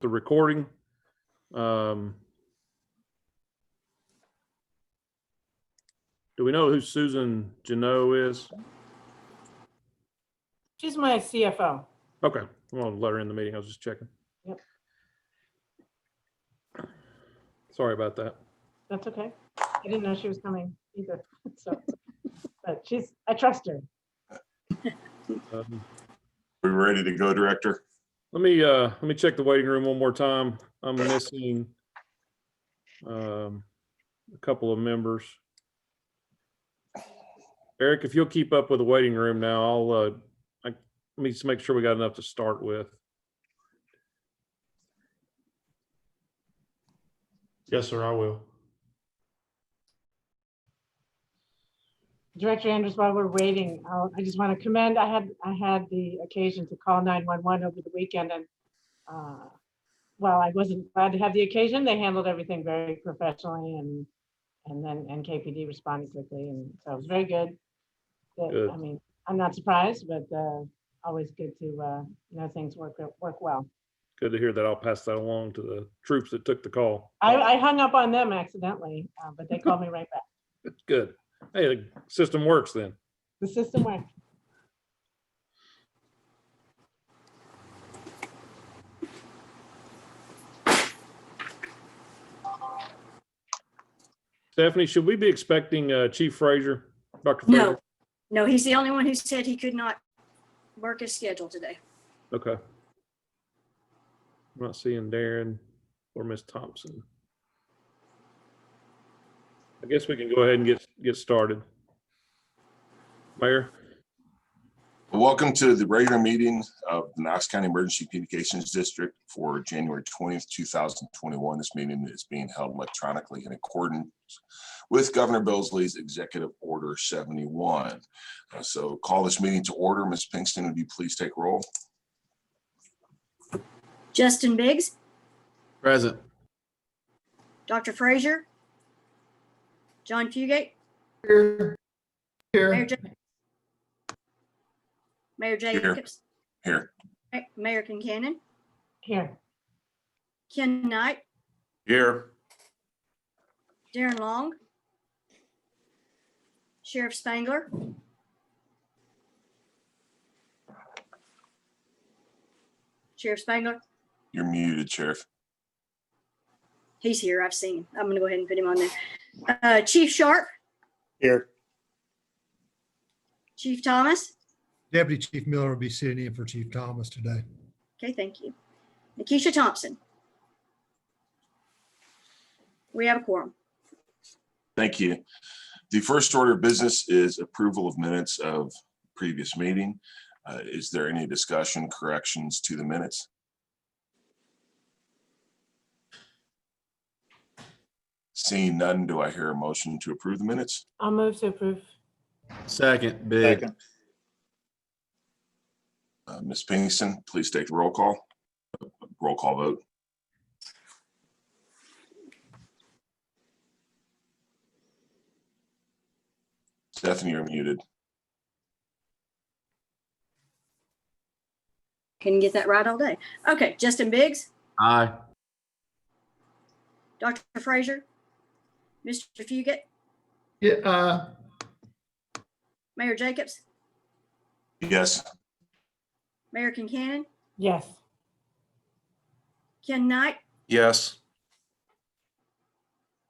the recording. Do we know who Susan Janot is? She's my CFO. Okay, I want to let her in the meeting. I was just checking. Yep. Sorry about that. That's okay. I didn't know she was coming either. So, but I trust her. We ready to go, Director? Let me check the waiting room one more time. I'm missing a couple of members. Eric, if you'll keep up with the waiting room now, let me just make sure we got enough to start with. Yes, sir, I will. Director Andrews, while we're waiting, I just want to commend, I had the occasion to call 911 over the weekend, and while I wasn't glad to have the occasion, they handled everything very professionally, and KPD responded quickly, and so it was very good. Good. I mean, I'm not surprised, but always good to know things work well. Good to hear that. I'll pass that along to the troops that took the call. I hung up on them accidentally, but they called me right back. Good. Hey, the system works then. The system worked. Stephanie, should we be expecting Chief Frazier, Dr. Frazier? No, he's the only one who said he could not work his schedule today. Okay. I'm not seeing Darren or Miss Thompson. I guess we can go ahead and get started. Mayor. Welcome to the regular meeting of the Knox County Emergency Communications District for January 20th, 2021. This meeting is being held electronically in accordance with Governor Billsley's Executive Order 71. So call this meeting to order. Ms. Pinkston, would you please take roll? Justin Biggs, Present. Dr. Frazier, John Fugate, Here. Mayor Here. Jacobs, Here. Mayor Kincannon, Here. Ken Knight, Here. Darren Long, Sheriff Spangler, Sheriff Spangler. You're muted, Sheriff. He's here. I've seen him. I'm going to go ahead and put him on there. Chief Sharp, Here. Chief Thomas. Deputy Chief Miller will be sitting in for Chief Thomas today. Okay, thank you. Nikisha Thompson. We have a quorum. Thank you. The first order of business is approval of minutes of previous meeting. Is there any discussion, corrections to the minutes? Seeing none, do I hear a motion to approve the minutes? I'll move to approve. Second. Big. Ms. Pinkston, please take the roll call. Roll call vote. Stephanie, you're muted. Can get that right all day. Okay, Justin Biggs, Aye. Dr. Frazier, Mr. Fugate, Yeah. Mayor Jacobs, Yes. Mayor Kincannon, Yes. Ken Knight, Yes.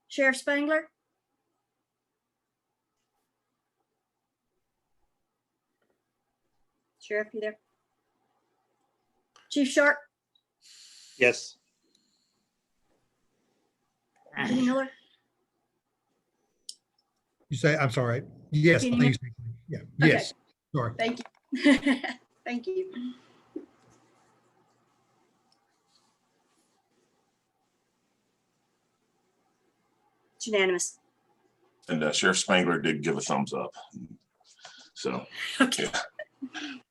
Sheriff Spangler, Sheriff, you there? Chief Sharp, Yes. Kenny Miller, You say, I'm sorry. Yes, Can you please. Yeah, yes. Sorry. thank you. Thank you. It's unanimous. And Sheriff Spangler did give a thumbs up. So, Okay. yeah.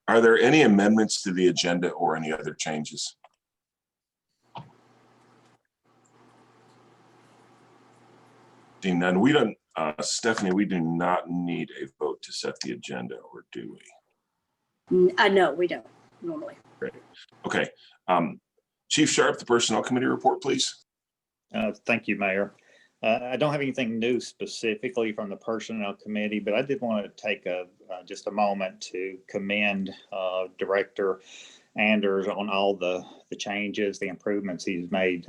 Are there any amendments to the agenda or any other changes? Seeing none, we don't, Stephanie, we do not need a vote to set the agenda, or do we? No, we don't normally. Okay. Chief Sharp, the Personnel Committee report, please. Thank you, Mayor. I don't have anything new specifically from the Personnel Committee, but I did want to take just a moment to commend Director Anders on all the changes, the improvements he's made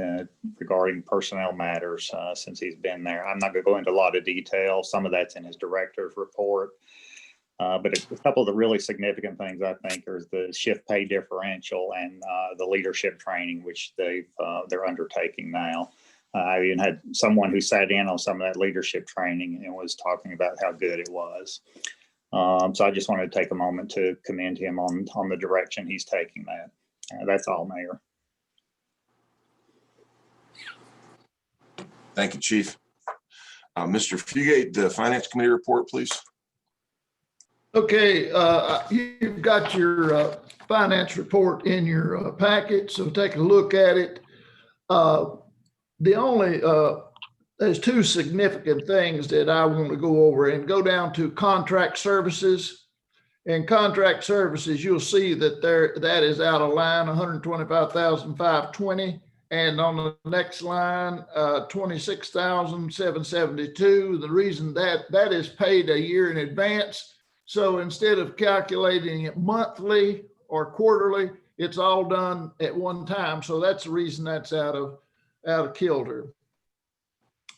regarding personnel matters since he's been there. I'm not going to go into a lot of detail. Some of that's in his director's report. But a couple of the really significant things I think are the shift pay differential and the leadership training, which they're undertaking now. I even had someone who sat in on some of that leadership training and was talking about how good it was. So I just wanted to take a moment to commend him on the direction he's taking that. That's all, Mayor. Thank you, Chief. Mr. Fugate, the Finance Committee report, please. Okay, you've got your finance report in your packet, so take a look at it. There's two significant things that I want to go over and go down to contract services. And contract services, you'll see that that is out of line, 125,520. And on the next line, 26,772. The reason that is paid a year in advance. So instead of calculating it monthly or quarterly, it's all done at one time. So that's the reason that's out of kilter.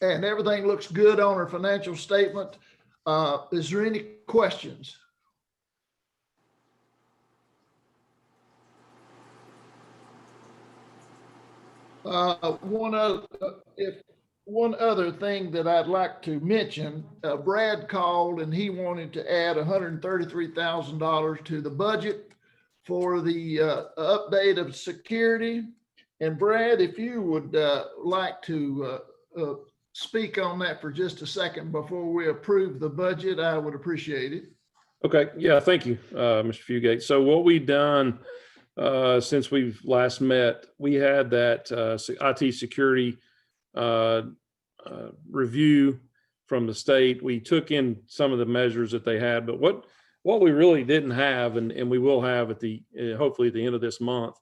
And everything looks good on our financial statement. Is there any questions? One other thing that I'd like to mention, Brad called and he wanted to add $133,000 to the budget for the update of security. And Brad, if you would like to speak on that for just a second before we approve the budget, I would appreciate it. Okay, yeah, thank you, Mr. Fugate. So what we've done since we've last met, we had that IT security review from the state. We took in some of the measures that they had, but what we really didn't have, and we will have at the hopefully at the end of this month,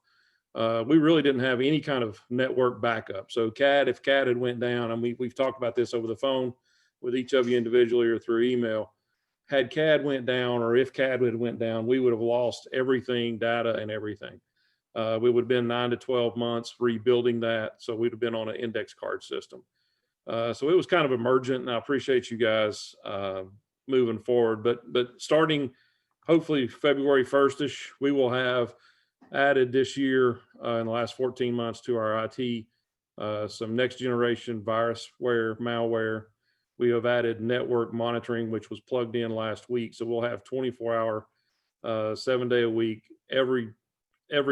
we really didn't have any kind of network backup. So if CAD had went down, and we've talked about this over the phone with each of you individually or through email, had CAD went down, or if CAD had went down, we would have lost everything, data and everything. We would have been 9 to 12 months rebuilding that. So we'd have been on an index card system. So it was kind of emergent, and I appreciate you guys moving forward. But starting hopefully February 1st-ish, we will have added this year in the last 14 months to our IT some next generation virusware, malware. We have added network monitoring, which was plugged in last week. So we'll have 24-hour, 7-day a week. Every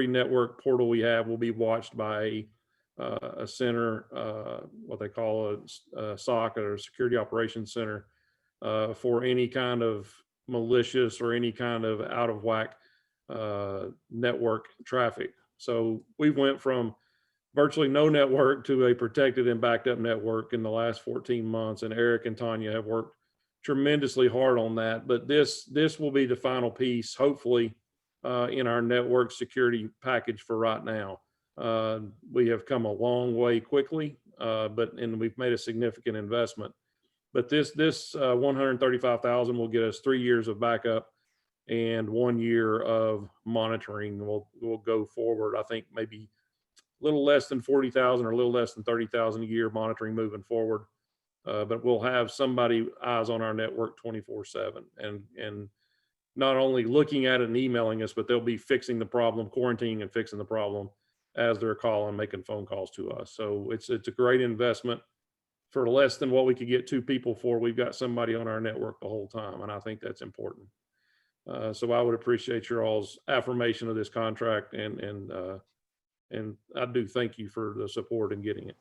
network portal we have will be watched by a center, what they call a SOC, or a Security Operations Center, for any kind of malicious or any kind of out of whack network traffic. So we went from virtually no network to a protected and backed up network in the last 14 months. And Eric and Tanya have worked tremendously hard on that. But this will be the final piece, hopefully, in our network security package for right now. We have come a long way quickly, and we've made a significant investment. But this $135,000 will get us 3 years of backup and 1 year of monitoring. We'll go forward, I think maybe a little less than 40,000 or a little less than 30,000 a year monitoring moving forward. But we'll have somebody eyes on our network 24/7, and not only looking at it and emailing us, but they'll be fixing the problem, quarantining and fixing the problem as they're calling, making phone calls to us. So it's a great investment for less than what we could get 2 people for. We've got somebody on our network the whole time, and I think that's important. So I would appreciate your all's affirmation of this contract, and I do thank you for the support in getting it.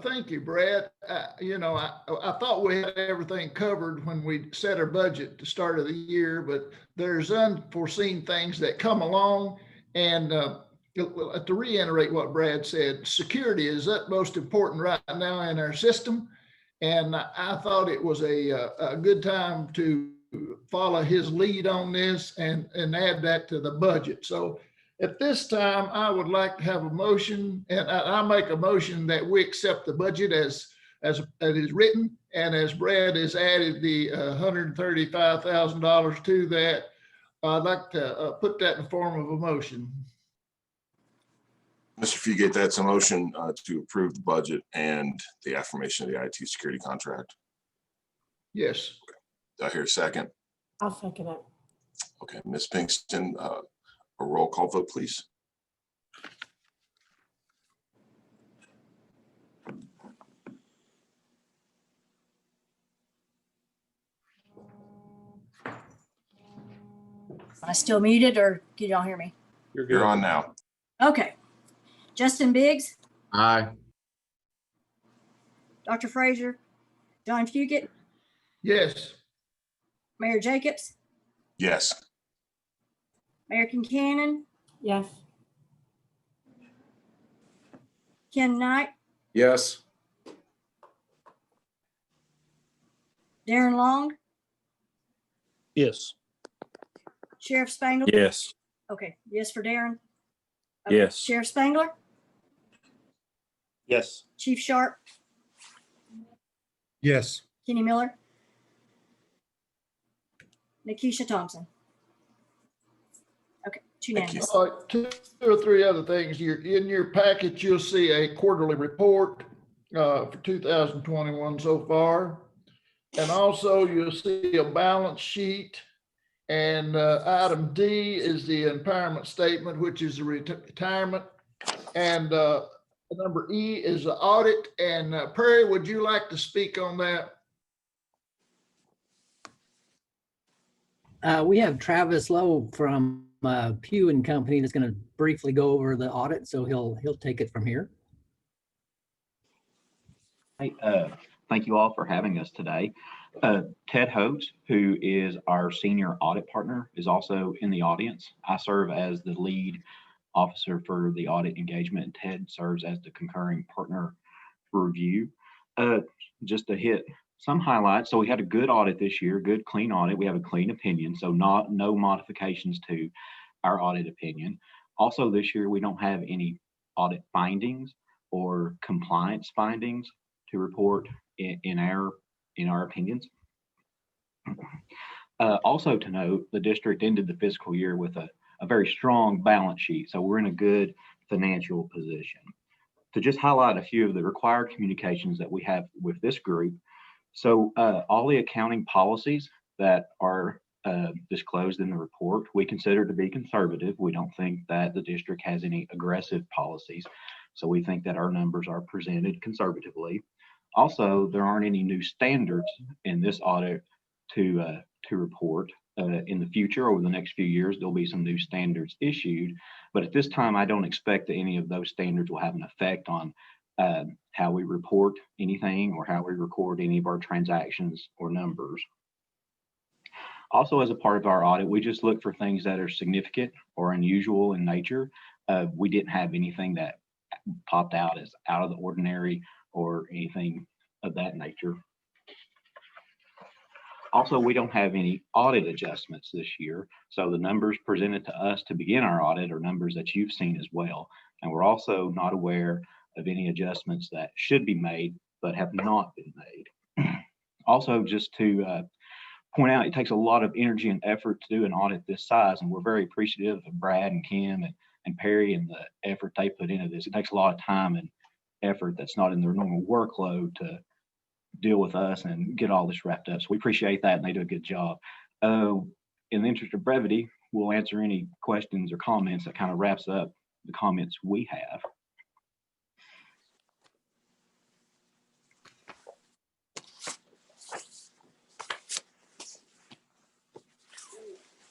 Thank you, Brad. I thought we had everything covered when we set our budget at the start of the year, but there's unforeseen things that come along. And to reiterate what Brad said, security is utmost important right now in our system. And I thought it was a good time to follow his lead on this and add that to the budget. So At this time, I would like to have a motion, and I make a motion that we accept the budget as it is written, and as Brad has added the $135,000 to that, I'd like to put that in the form of a motion. Mr. Fugate, that's a motion to approve the budget and the affirmation of the IT security contract. Yes. Do I hear a second? I'll second it. Okay, Ms. Pinkston, a roll call vote, please. Am I still muted or can y'all hear me? You're good. You're on now. Okay. Justin Biggs, Aye. Dr. Frazier, John Fugit, Yes. Mayor Jacobs, Yes. Mayor Concanon, Yes. Ken Knight, Yes. Darren Long, Yes. Sheriff Spangler. Yes. Okay, yes for Darren. Okay, Yes. Sheriff Spangler, Yes. Chief Sharp, Yes. Kenny Miller, Nikisha Thompson. Okay, it's Thank you. unanimous. All right, two or three other things. In your packet, you'll see a quarterly report for 2021 so far. And also you'll see a balance sheet. And item D is the impairment statement, which is the retirement. And number E is the audit. And Perry, would you like to speak on that? We have Travis Lowe from Pew and Company that's going to briefly go over the audit, so he'll take it from here. Hey, thank you all for having us today. Ted Hodes, who is our senior audit partner, is also in the audience. I serve as the lead officer for the audit engagement, and Ted serves as the concurring partner for review. Just to hit some highlights. So we had a good audit this year, good clean audit. We have a clean opinion, so no modifications to our audit opinion. Also this year, we don't have any audit findings or compliance findings to report in our opinions. Also to note, the district ended the fiscal year with a very strong balance sheet. So we're in a good financial position. To just highlight a few of the required communications that we have with this group. So all the accounting policies that are disclosed in the report, we consider to be conservative. We don't think that the district has any aggressive policies. So we think that our numbers are presented conservatively. Also, there aren't any new standards in this audit to report. In the future, over the next few years, there'll be some new standards issued. But at this time, I don't expect that any of those standards will have an effect on how we report anything or how we record any of our transactions or numbers. Also, as a part of our audit, we just look for things that are significant or unusual in nature. We didn't have anything that popped out as out of the ordinary or anything of that nature. Also, we don't have any audit adjustments this year. So the numbers presented to us to begin our audit are numbers that you've seen as well. And we're also not aware of any adjustments that should be made, but have not been made. Also, just to point out, it takes a lot of energy and effort to do an audit this size. And we're very appreciative of Brad and Kim and Perry and the effort they put into this. It takes a lot of time and effort that's not in their normal workload to deal with us and get all this wrapped up. So we appreciate that, and they do a good job. In the interest of brevity, we'll answer any questions or comments. That kind of wraps up the comments we have.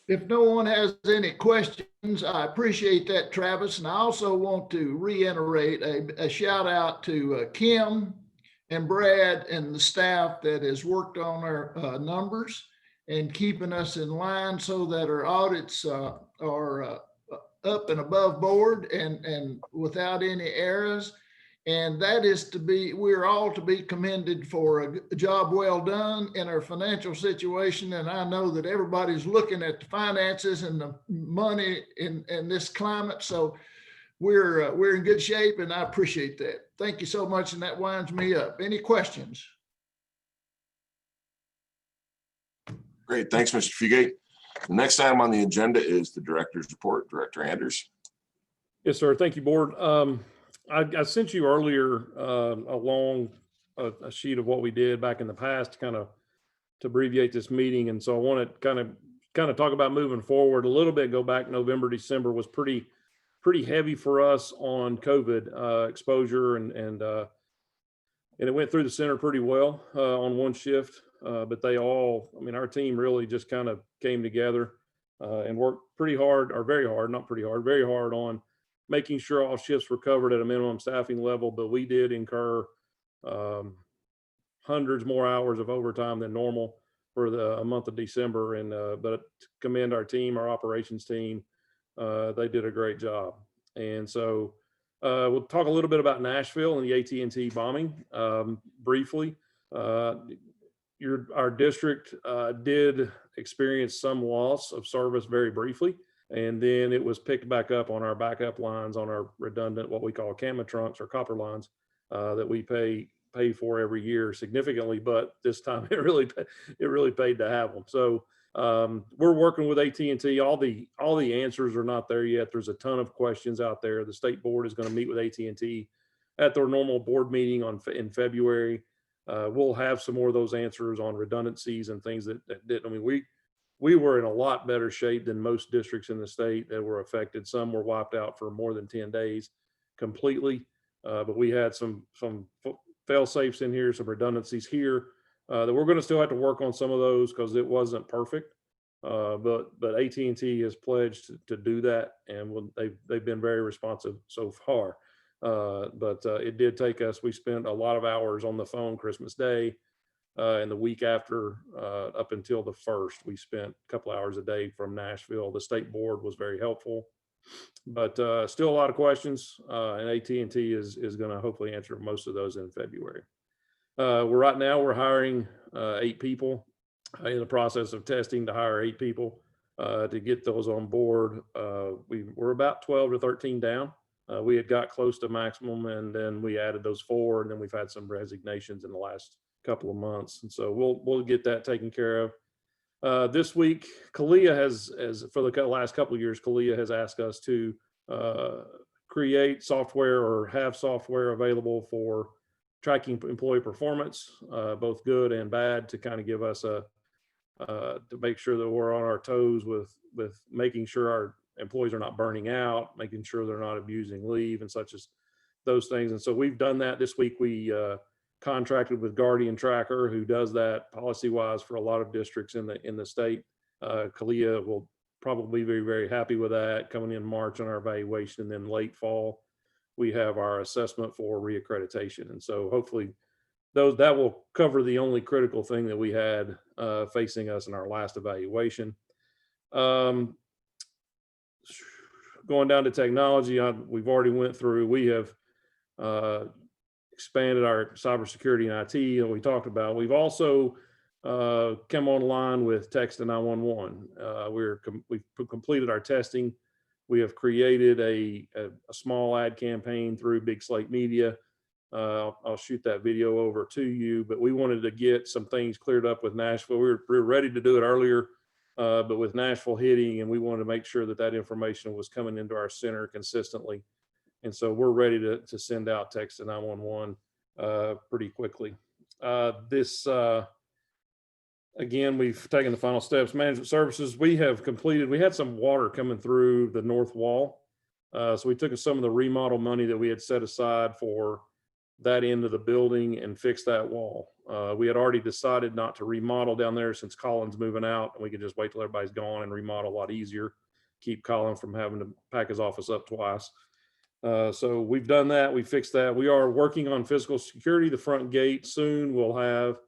If no one has any questions, I appreciate that, Travis. And I also want to reiterate a shout out to Kim and Brad and the staff that has worked on our numbers and keeping us in line so that our audits are up and above board and without any errors. And that is we're all to be commended for a job well done in our financial situation. And I know that everybody's looking at the finances and the money in this climate. So we're in good shape, and I appreciate that. Thank you so much. And that winds me up. Any questions? Great. Thanks, Mr. Fugate. The next item on the agenda is the director's report. Director Anders. Yes, sir. Thank you, board. I sent you earlier along a sheet of what we did back in the past, kind of to abbreviate this meeting. And so I want to kind of talk about moving forward a little bit. Go back November, December was pretty heavy for us on COVID exposure, and it went through the center pretty well on one shift. But they all, I mean, our team really just kind of came together and worked pretty hard, or very hard, not pretty hard, very hard on making sure all shifts were covered at a minimum staffing level. But we did incur hundreds more hours of overtime than normal for the month of December. And but to commend our team, our operations team, they did a great job. And so we'll talk a little bit about Nashville and the AT&T bombing briefly. Our district did experience some loss of service very briefly, and then it was picked back up on our backup lines on our redundant, what we call camera trunks or copper lines that we pay for every year significantly, but this time it really paid to have them. So we're working with AT&T. All the answers are not there yet. There's a ton of questions out there. The state board is going to meet with AT&T at their normal board meeting in February. We'll have some more of those answers on redundancies and things that didn't. I mean, we were in a lot better shape than most districts in the state that were affected. Some were wiped out for more than 10 days completely, but we had some fail safes in here, some redundancies here that we're going to still have to work on some of those because it wasn't perfect. But AT&T has pledged to do that, and they've been very responsive so far. But it did take us, we spent a lot of hours on the phone Christmas Day and the week after up until the 1st, we spent a couple hours a day from Nashville. The state board was very helpful, but still a lot of questions, and AT&T is going to hopefully answer most of those in February. Right now we're hiring 8 people, in the process of testing to hire 8 people to get those on board. We're about 12 to 13 down. We had got close to maximum, and then we added those 4, and then we've had some resignations in the last couple of months. And so we'll get that taken care of. This week, Kalia has for the last couple of years, Kalia has asked us to create software or have software available for tracking employee performance, both good and bad, to kind of give us to make sure that we're on our toes with making sure our employees are not burning out, making sure they're not abusing leave and such as those things. And so we've done that this week. We contracted with Guardian Tracker, who does that policy wise for a lot of districts in the state. Kalia will probably be very, very happy with that coming in March on our evaluation. And then late fall, we have our assessment for reaccreditation. And so hopefully that will cover the only critical thing that we had facing us in our last evaluation. Going down to technology, we've already went through, we have expanded our cybersecurity and IT that we talked about. We've also come online with text to 911. We've completed our testing. We have created a small ad campaign through Big Slate Media. I'll shoot that video over to you, but we wanted to get some things cleared up with Nashville. We were ready to do it earlier, but with Nashville hitting, and we wanted to make sure that information was coming into our center consistently. And so we're ready to send out text to 911 pretty quickly. Again, we've taken the final steps. Management services, we had some water coming through the north wall. So we took some of the remodel money that we had set aside for that end of the building and fixed that wall. We had already decided not to remodel down there since Colin's moving out, and we could just wait till everybody's gone and remodel a lot easier, keep Colin from having to pack his office up twice. So we've done that. We fixed that. We are working on physical security. The front gate soon will have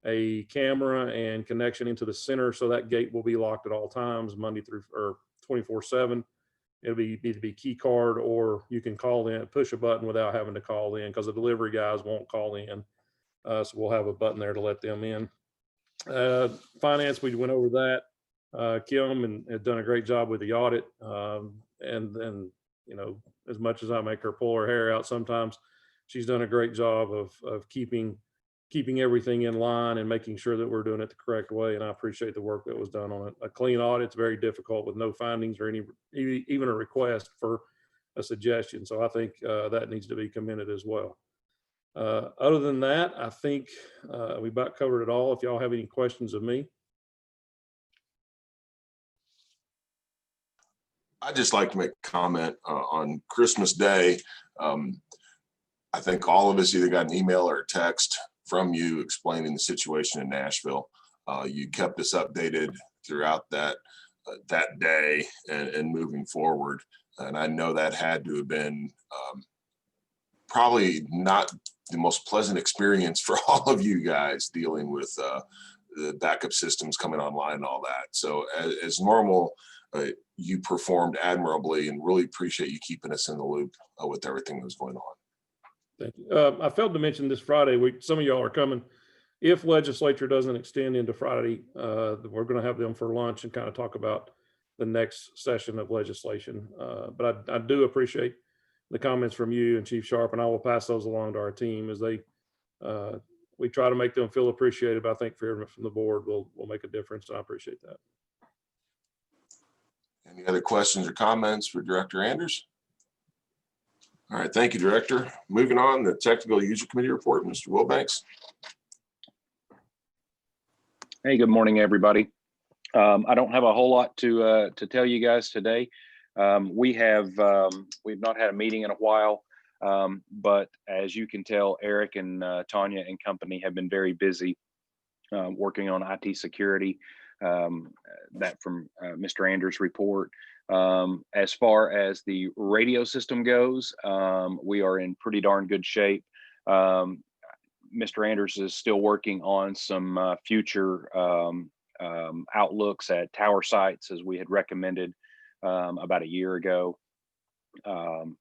a camera and connection into the center. So that gate will be locked at all times, Monday through or 24/7. it'll be either be key card or you can call in, push a button without having to call in because the delivery guys won't call in. So we'll have a button there to let them in. Finance, we went over that. Kim had done a great job with the audit. And then, you know, as much as I make her pull her hair out sometimes, she's done a great job of keeping everything in line and making sure that we're doing it the correct way. And I appreciate the work that was done on it. A clean audit is very difficult with no findings or even a request for a suggestion. So I think that needs to be commended as well. Other than that, I think we about covered it all. If y'all have any questions of me. I'd just like to make a comment on Christmas Day. I think all of us either got an email or a text from you explaining the situation in Nashville. You kept us updated throughout that day and moving forward. And I know that had to have been probably not the most pleasant experience for all of you guys dealing with the backup systems coming online and all that. So as normal, you performed admirably and really appreciate you keeping us in the loop with everything that was going on. Thank you. I failed to mention this Friday, some of y'all are coming. If legislature doesn't extend into Friday, we're going to have them for lunch and kind of talk about the next session of legislation. But I do appreciate the comments from you and Chief Sharp, and I will pass those along to our team as we try to make them feel appreciated. But I think from the board will make a difference, and I appreciate that. Any other questions or comments for Director Anders? All right, thank you, Director. Moving on, the Technical User Committee report, Mr. Wilbanks. Hey, good morning, everybody. I don't have a whole lot to tell you guys today. We've not had a meeting in a while, but as you can tell, Eric and Tanya and company have been very busy working on IT security. That from Mr. Anders' report. As far as the radio system goes, we are in pretty darn good shape. Mr. Anders is still working on some future outlooks at tower sites, as we had recommended about a year ago.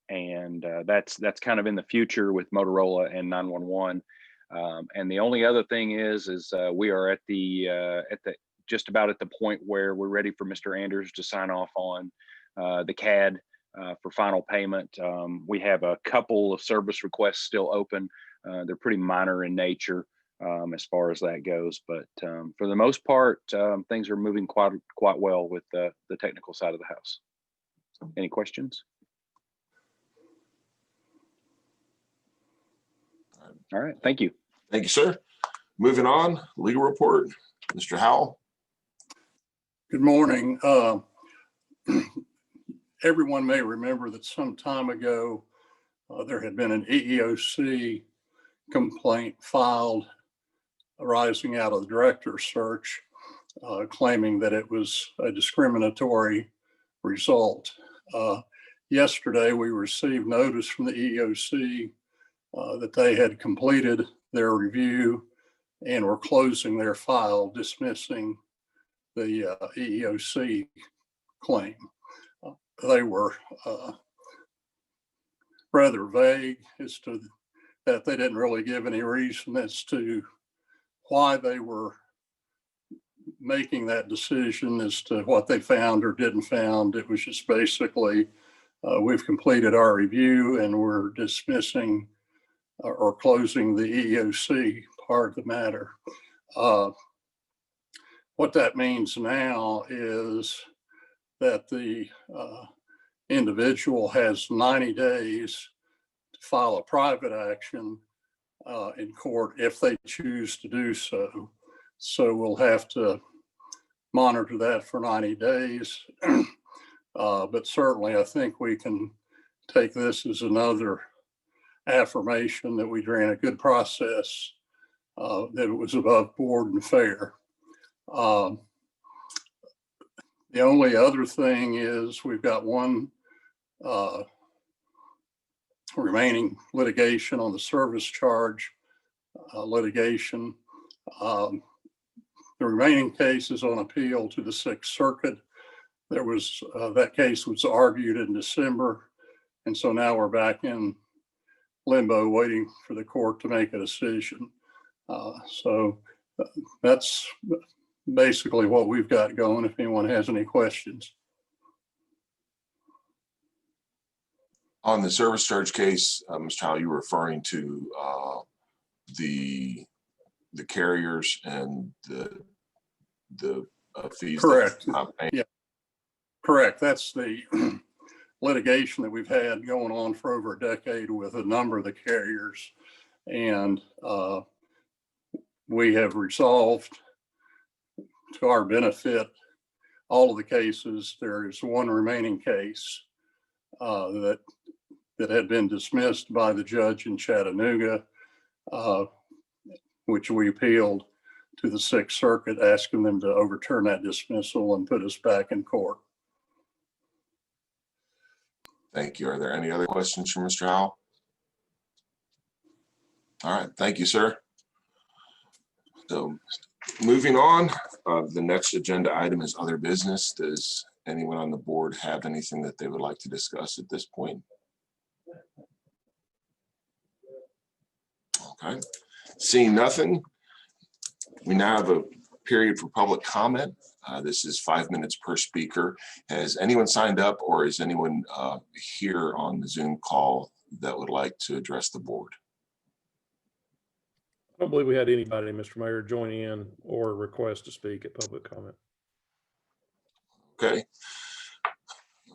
And that's kind of in the future with Motorola and 911. And the only other thing is we are at the just about at the point where we're ready for Mr. Anders to sign off on the CAD for final payment. We have a couple of service requests still open. They're pretty minor in nature as far as that goes, but for the most part, things are moving quite well with the technical side of the house. Any questions? All right, thank you. Thank you, sir. Moving on, legal report, Mr. Howell. Good morning. Everyone may remember that some time ago, there had been an EEOC complaint filed arising out of the director's search, claiming that it was a discriminatory result. Yesterday, we received notice from the EEOC that they had completed their review and were closing their file, dismissing the EEOC claim. They were rather vague as to that. They didn't really give any reason as to why they were making that decision as to what they found or didn't found. It was just basically, we've completed our review and we're dismissing or closing the EEOC part of the matter. What that means now is that the individual has 90 days to file a private action in court if they choose to do so. So we'll have to monitor that for 90 days. But certainly I think we can take this as another affirmation that we ran a good process, that it was above board and fair. The only other thing is we've got one remaining litigation on the service charge litigation. The remaining case is on appeal to the Sixth Circuit. there was, that case was argued in December. And so now we're back in limbo waiting for the court to make a decision. So that's basically what we've got going, if anyone has any questions. On the service charge case, Mr. Howell, you were referring to the carriers and the fees. Correct. Yeah. Correct. That's the litigation that we've had going on for over a decade with a number of the carriers. And we have resolved, to our benefit, all of the cases. There is one remaining case that had been dismissed by the judge in Chattanooga, which we appealed to the Sixth Circuit, asking them to overturn that dismissal and put us back in court. Thank you. Are there any other questions for Mr. Howell? All right, thank you, sir. So moving on, the next agenda item is other business. Does anyone on the board have anything that they would like to discuss at this point? Okay, seeing nothing, we now have a period for public comment. This is 5 minutes per speaker. Has anyone signed up, or is anyone here on the Zoom call that would like to address the board? I don't believe we had anybody, Mr. Mayor, join in or request to speak at public comment. Okay.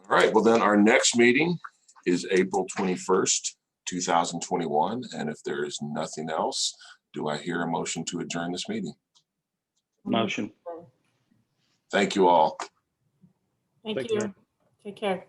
All right, well then our next meeting is April 21st, 2021. And if there is nothing else, do I hear a motion to adjourn this meeting? Motion. Thank you all. Thank Thank you. you. Take care.